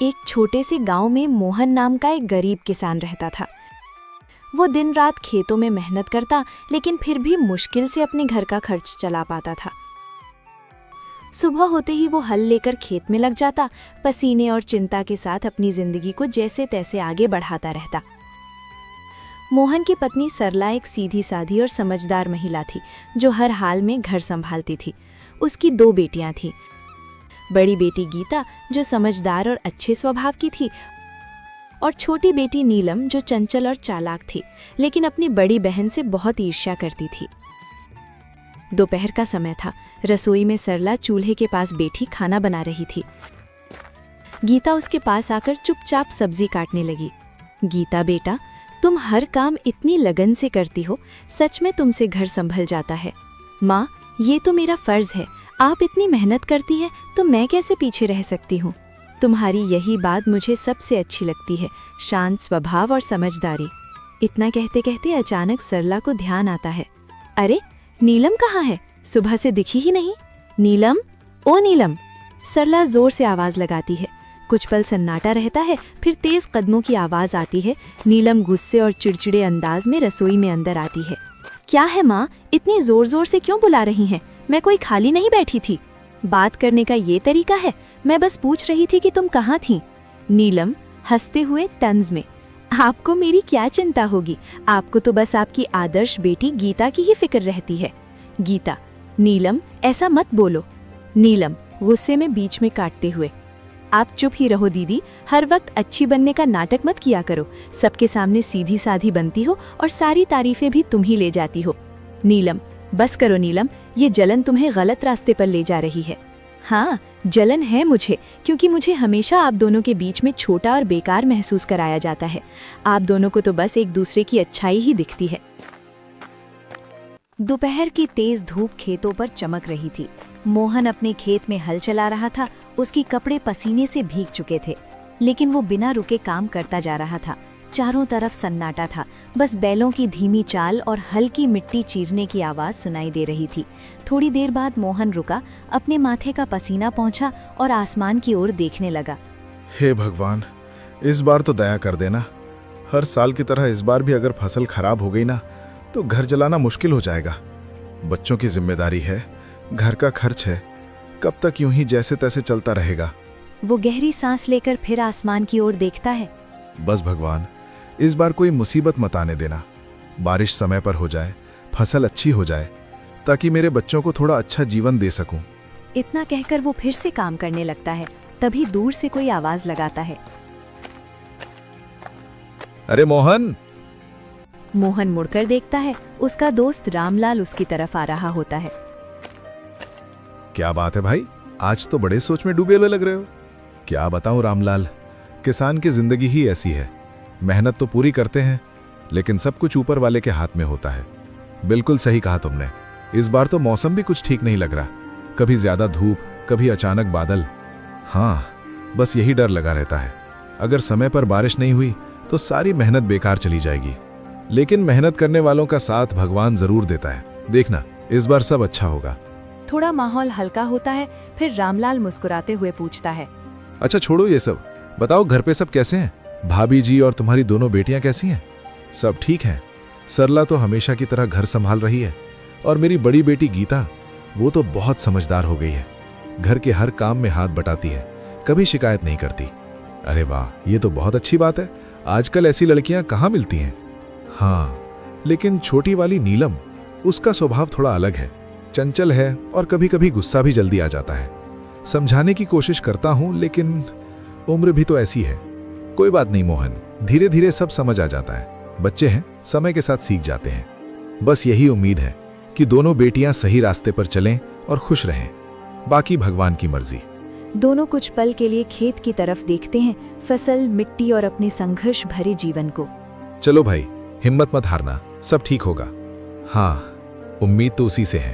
एक छोटे से गांव में मोहन नाम का एक गरीब किसान रहता था। वो दिन रात खेतों में मेहनत करता, लेकिन फिर भी मुश्किल से अपने घर का खर्च चला पाता था। सुबह होते ही वो हल लेकर खेत में लग जाता, पसीने और चिंता के साथ अपनी जिंदगी को जैसे तैसे आगे बढ़ाता रहता। मोहन की पत्नी सरला एक सीधी साधी और समझदार महिला थी, जो हर हाल में घर संभालती थी। उसकी 2 बेटियां थीं। बड़ी बेटी गीता, जो समझदार और अच्छे स्वभाव की थी, और छोटी बेटी नीलम, जो चंचल और चालाक थी, लेकिन अपनी बड़ी बहन से बहुत ईर्ष्या करती थी। दोपहर का समय था। रसोई में सरला चूल्हे के पास बैठी खाना बना रही थी। गीता उसके पास आकर चुपचाप सब्जी काटने लगी। गीता बेटा, तुम हर काम इतनी लगन से करती हो, सच में तुमसे घर संभल जाता है। माँ, ये तो मेरा फर्ज है, आप इतनी मेहनत करती हैं तो मैं कैसे पीछे रह सकती हूँ। तुम्हारी यही बात मुझे सबसे अच्छी लगती है, शांत स्वभाव और समझदारी। इतना कहते कहते अचानक सरला को ध्यान आता है, अरे नीलम कहाँ है? सुबह से दिखी ही नहीं। नीलम, ओ नीलम! सरला जोर से आवाज लगाती है। कुछ पल सन्नाटा रहता है, फिर तेज कदमों की आवाज आती है। नीलम गुस्से और चिड़चिड़े अंदाज में रसोई में अंदर आती है। क्या है माँ, इतनी जोर जोर से क्यों बुला रही हैं? मैं कोई खाली नहीं बैठी थी। बात करने का ये तरीका है? मैं बस पूछ रही थी कि तुम कहाँ थीं। नीलम हंसते हुए तंज में, आपको मेरी क्या चिंता होगी, आपको तो बस आपकी आदर्श बेटी गीता की ही फिक्र रहती है। गीता, नीलम ऐसा मत बोलो। नीलम गुस्से में बीच में काटते हुए, आप चुप ही रहो दीदी, हर वक्त अच्छी बनने का नाटक मत किया करो। सबके सामने सीधी साधी बनती हो और सारी तारीफें भी तुम ही ले जाती हो। नीलम, बस करो नीलम, ये जलन तुम्हें गलत रास्ते पर ले जा रही है। हाँ, जलन है मुझे, क्योंकि मुझे हमेशा आप दोनों के बीच में छोटा और बेकार महसूस कराया जाता है। आप दोनों को तो बस एक दूसरे की अच्छाई ही दिखती है। दोपहर की तेज धूप खेतों पर चमक रही थी। मोहन अपने खेत में हल चला रहा था। उसके कपड़े पसीने से भीग चुके थे, लेकिन वो बिना रुके काम करता जा रहा था। चारों तरफ सन्नाटा था, बस बैलों की धीमी चाल और हल्की मिट्टी चीरने की आवाज सुनाई दे रही थी। थोड़ी देर बाद मोहन रुका, अपने माथे का पसीना पोंछा और आसमान की ओर देखने लगा। हे भगवान, इस बार तो दया कर देना। हर साल की तरह इस बार भी अगर फसल खराब हो गई ना, तो घर जलाना मुश्किल हो जाएगा। बच्चों की जिम्मेदारी है, घर का खर्च है, कब तक यूं ही जैसे तैसे चलता रहेगा। वो गहरी सांस लेकर फिर आसमान की ओर देखता है। बस भगवान, इस बार कोई मुसीबत मत आने देना। बारिश समय पर हो जाए, फसल अच्छी हो जाए, ताकि मेरे बच्चों को थोड़ा अच्छा जीवन दे सकूं। इतना कहकर वो फिर से काम करने लगता है। तभी दूर से कोई आवाज लगाता है, अरे मोहन! मोहन मुड़कर देखता है। उसका दोस्त रामलाल उसकी तरफ आ रहा होता है। क्या बात है भाई, आज तो बड़े सोच में डूबे हुए लग रहे हो। क्या बताऊं रामलाल, किसान की जिंदगी ही ऐसी है। मेहनत तो पूरी करते हैं, लेकिन सब कुछ ऊपर वाले के हाथ में होता है। बिल्कुल सही कहा तुमने। इस बार तो मौसम भी कुछ ठीक नहीं लग रहा, कभी ज्यादा धूप, कभी अचानक बादल। हाँ, बस यही डर लगा रहता है। अगर समय पर बारिश नहीं हुई तो सारी मेहनत बेकार चली जाएगी। लेकिन मेहनत करने वालों का साथ भगवान जरूर देता है। देखना, इस बार सब अच्छा होगा। थोड़ा माहौल हल्का होता है, फिर रामलाल मुस्कुराते हुए पूछता है, अच्छा छोड़ो ये सब, बताओ घर पे सब कैसे हैं? भाभी जी और तुम्हारी दोनों बेटियां कैसी हैं? सब ठीक हैं। सरला तो हमेशा की तरह घर संभाल रही है, और मेरी बड़ी बेटी गीता, वो तो बहुत समझदार हो गई है। घर के हर काम में हाथ बटाती है, कभी शिकायत नहीं करती। अरे वाह, ये तो बहुत अच्छी बात है। आजकल ऐसी लड़कियां कहाँ मिलती हैं। हाँ, लेकिन छोटी वाली नीलम, उसका स्वभाव थोड़ा अलग है, चंचल है और कभी कभी गुस्सा भी जल्दी आ जाता है। समझाने की कोशिश करता हूं, लेकिन उम्र भी तो ऐसी है। कोई बात नहीं मोहन, धीरे धीरे सब समझ आ जाता है। बच्चे हैं, समय के साथ सीख जाते हैं। बस यही उम्मीद है कि दोनों बेटियां सही रास्ते पर चलें और खुश रहें। बाकी भगवान की मर्जी। दोनों कुछ पल के लिए खेत की तरफ देखते हैं, फसल, मिट्टी और अपने संघर्ष भरे जीवन को। चलो भाई, हिम्मत मत हारना, सब ठीक होगा। हाँ, उम्मीद तो उसी से है।